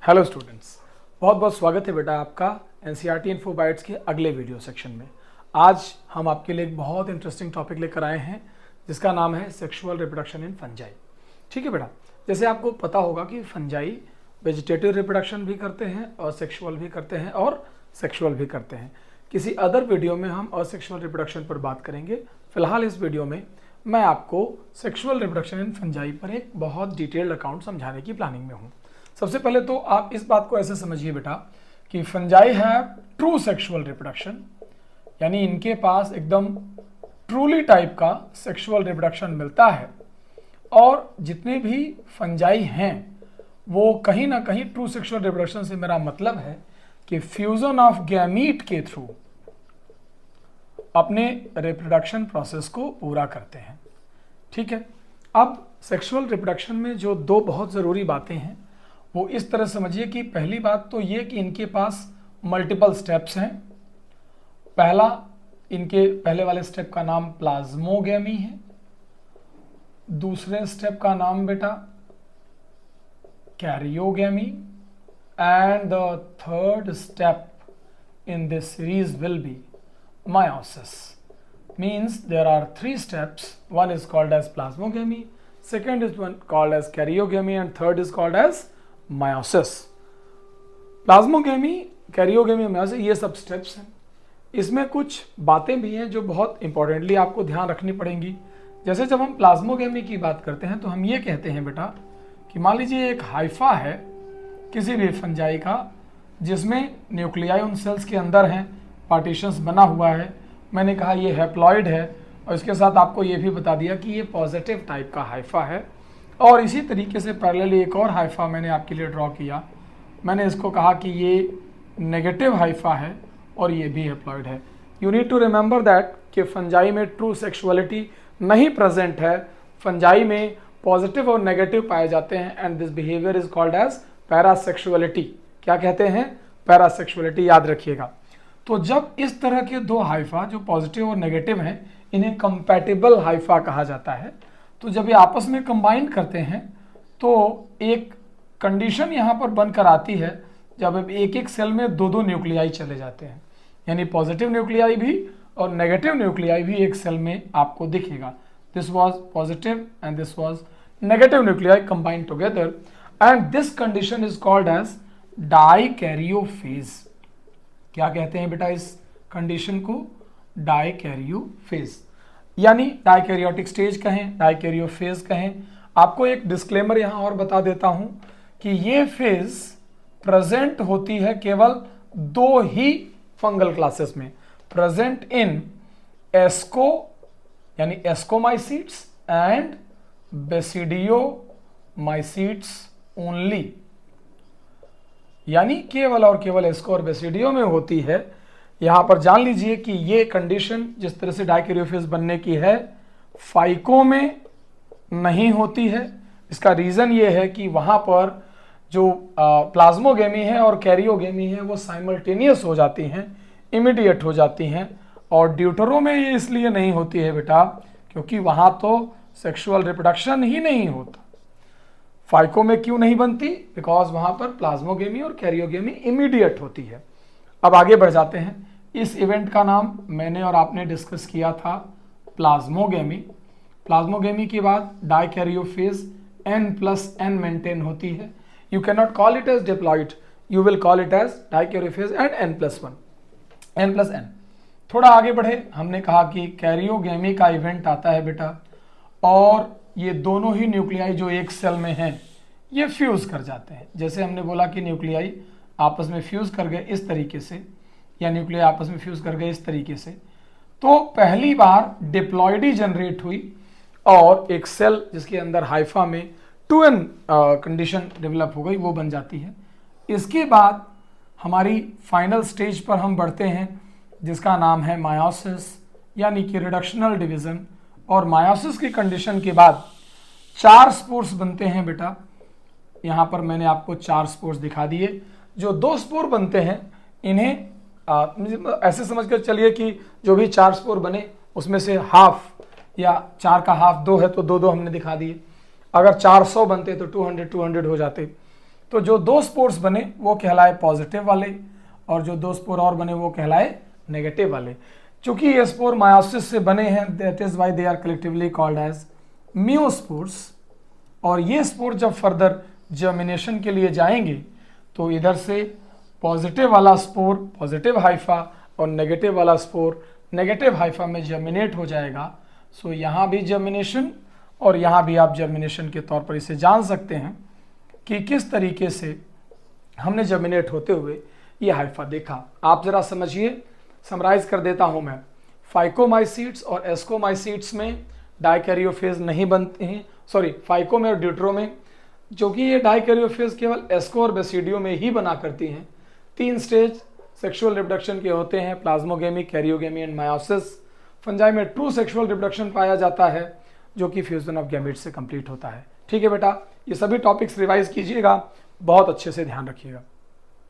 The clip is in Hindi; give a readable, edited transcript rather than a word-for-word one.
हेलो स्टूडेंट्स, बहुत बहुत स्वागत है बेटा आपका एनसीईआरटी इन्फो बाइट्स के अगले वीडियो सेक्शन में। आज हम आपके लिए एक बहुत इंटरेस्टिंग टॉपिक लेकर आए हैं जिसका नाम है सेक्सुअल रिप्रोडक्शन इन फंजाई। ठीक है बेटा, जैसे आपको पता होगा कि फंजाई वेजिटेटिव रिप्रोडक्शन भी करते हैं और सेक्सुअल भी करते हैं और सेक्सुअल भी करते हैं। किसी अदर वीडियो में हम असेक्सुअल रिप्रोडक्शन पर बात करेंगे। फिलहाल इस वीडियो में मैं आपको सेक्सुअल रिप्रोडक्शन इन फंजाई पर एक बहुत डिटेल्ड अकाउंट समझाने की प्लानिंग में हूँ। सबसे पहले तो आप इस बात को ऐसे समझिए बेटा कि फंजाई है ट्रू सेक्सुअल रिप्रोडक्शन, यानी इनके पास एकदम ट्रूली टाइप का सेक्सुअल रिप्रोडक्शन मिलता है। और जितने भी फंजाई हैं वो कहीं ना कहीं ट्रू सेक्सुअल रिप्रोडक्शन से मेरा मतलब है कि फ्यूजन ऑफ गैमीट के थ्रू अपने रिप्रोडक्शन प्रोसेस को पूरा करते हैं। ठीक है, अब सेक्सुअल रिप्रोडक्शन में जो दो बहुत ज़रूरी बातें हैं वो इस तरह समझिए कि पहली बात तो ये कि इनके पास मल्टीपल स्टेप्स हैं। इनके पहले वाले स्टेप का नाम प्लाज्मोगैमी है, दूसरे स्टेप का नाम बेटा karyogamy, and the third step in this series will be meiosis. Means there are three steps. One is called as plasmogamy, second is one called as karyogamy, and third is called as meiosis. Plasmogamy, karyogamy, meiosis ये सब steps हैं। इसमें कुछ बातें भी हैं जो बहुत इंपॉर्टेंटली आपको ध्यान रखनी पड़ेंगी। जैसे जब हम प्लाज्मोगैमी की बात करते हैं तो हम ये कहते हैं बेटा कि मान लीजिए एक हाइफा है किसी भी फंजाई का जिसमें न्यूक्लियाई उन सेल्स के अंदर हैं, पार्टीशंस बना हुआ है। मैंने कहा ये हैप्लॉइड है और इसके साथ आपको ये भी बता दिया कि ये पॉजिटिव टाइप का हाइफा है। और इसी तरीके से पैरेलली एक और हाइफा मैंने आपके लिए ड्रॉ किया। मैंने इसको कहा कि ये नेगेटिव हाइफा है और ये भी हैप्लॉइड है। You need to remember that कि फंजाई में ट्रू सेक्सुअलिटी नहीं प्रेजेंट है। फंजाई में पॉजिटिव और नेगेटिव पाए जाते हैं and this behaviour is called as parasexuality. क्या कहते हैं? पैरासेक्सुअलिटी, याद रखिएगा। तो जब इस तरह के दो हाइफा जो पॉजिटिव और नेगेटिव हैं इन्हें कंपैटिबल हाइफा कहा जाता है। तो जब ये आपस में कंबाइन करते हैं तो एक कंडीशन यहाँ पर बनकर आती है जब एक एक सेल में दो दो न्यूक्लियाई चले जाते हैं, यानी पॉजिटिव न्यूक्लियाई भी और नेगेटिव न्यूक्लियाई भी एक सेल में आपको दिखेगा। This was positive and this was negative nuclei combined together and this condition is called as dikaryophase. क्या कहते हैं बेटा इस कंडीशन को? डाइकैरियोफेज, यानी डाइकैरियोटिक स्टेज कहें, डाइकैरियोफेज कहें। आपको एक डिस्क्लेमर यहां और बता देता हूं कि ये फेज प्रेजेंट होती है केवल दो ही फंगल क्लासेस में, प्रेजेंट इन एस्को यानी एस्कोमाइसीट्स एंड बेसिडियोमाइसीट्स ओनली, यानी केवल और केवल एस्को और बेसिडियो में होती है। यहां पर जान लीजिए कि ये कंडीशन जिस तरह से डाइकैरियोफेज बनने की है फाइको में नहीं होती है। इसका रीजन ये है कि वहां पर जो प्लाज्मोगैमी है और कैरियोगैमी है वो साइमल्टेनियस हो जाती हैं, इमीडिएट हो जाती हैं। और ड्यूटरो में ये इसलिए नहीं होती है बेटा क्योंकि वहां तो सेक्सुअल रिप्रोडक्शन ही नहीं होता। फाइको में क्यों नहीं बनती? बिकॉज वहां पर प्लाज्मोगैमी और कैरियोगैमी इमीडिएट होती है। अब आगे बढ़ जाते हैं। इस इवेंट का नाम मैंने और आपने डिस्कस किया था प्लाज्मोगैमी। प्लाज्मोगैमी के बाद डाइकैरियोफेज N+N मेंटेन होती है। You can not call it as diploid, you will call it as dikaryophase and N+1, N+N। थोड़ा आगे बढ़े, हमने कहा कि कैरियोगैमी का इवेंट आता है बेटा और ये दोनों ही न्यूक्लियाई जो एक सेल में हैं ये फ्यूज कर जाते हैं। जैसे हमने बोला कि न्यूक्लियाई आपस में फ्यूज कर गए इस तरीके से, या न्यूक्लियाई आपस में फ्यूज कर गए इस तरीके से, तो पहली बार डिप्लॉइडी जनरेट हुई और एक सेल जिसके अंदर हाइफा में 2n कंडीशन डेवलप हो गई, वो बन जाती है। इसके बाद हमारी फाइनल स्टेज पर हम बढ़ते हैं जिसका नाम है मायोसिस, यानी कि रिडक्शनल डिवीजन। और मायोसिस की कंडीशन के बाद 4 स्पोर्स बनते हैं बेटा। यहाँ पर मैंने आपको 4 स्पोर्स दिखा दिए। जो 2 स्पोर बनते हैं इन्हें ऐसे समझकर चलिए कि जो भी 4 स्पोर बने उसमें से हाफ या 4 का हाफ 2 है तो 2 हमने दिखा दिए। अगर 400 बनते तो 200 हो जाते। तो जो 2 स्पोर्स बने वो कहलाए पॉजिटिव वाले, और जो 2 स्पोर और बने वो कहलाए नेगेटिव वाले। चूंकि ये स्पोर मायोसिस से बने हैं, that is why they are collectively called as meiospores. और ये स्पोर जब फर्दर जर्मिनेशन के लिए जाएंगे तो इधर से पॉजिटिव वाला स्पोर पॉजिटिव हाइफा और नेगेटिव वाला स्पोर नेगेटिव हाइफा में जर्मिनेट हो जाएगा। सो यहाँ भी जर्मिनेशन और यहाँ भी आप जर्मिनेशन के तौर पर इसे जान सकते हैं कि किस तरीके से हमने जर्मिनेट होते हुए ये हाइफा देखा। आप जरा समझिए, समराइज कर देता हूँ मैं। फाइकोमाइसीट्स और एस्कोमाइसीट्स में डाइकैरियोफेज नहीं बनते हैं, सॉरी फाइको में और ड्यूट्रो में, जो कि ये डाइकैरियोफेज केवल एस्को और बेसिडियो में ही बना करती हैं। 3 स्टेज सेक्सुअल रिप्रोडक्शन के होते हैं, plasmogamy, karyogamy and meiosis. Fungi में ट्रू सेक्सुअल रिप्रोडक्शन पाया जाता है जो कि फ्यूजन ऑफ गैमेट्स से कंप्लीट होता है। ठीक है बेटा, ये सभी टॉपिक्स रिवाइज कीजिएगा, बहुत अच्छे से ध्यान रखिएगा।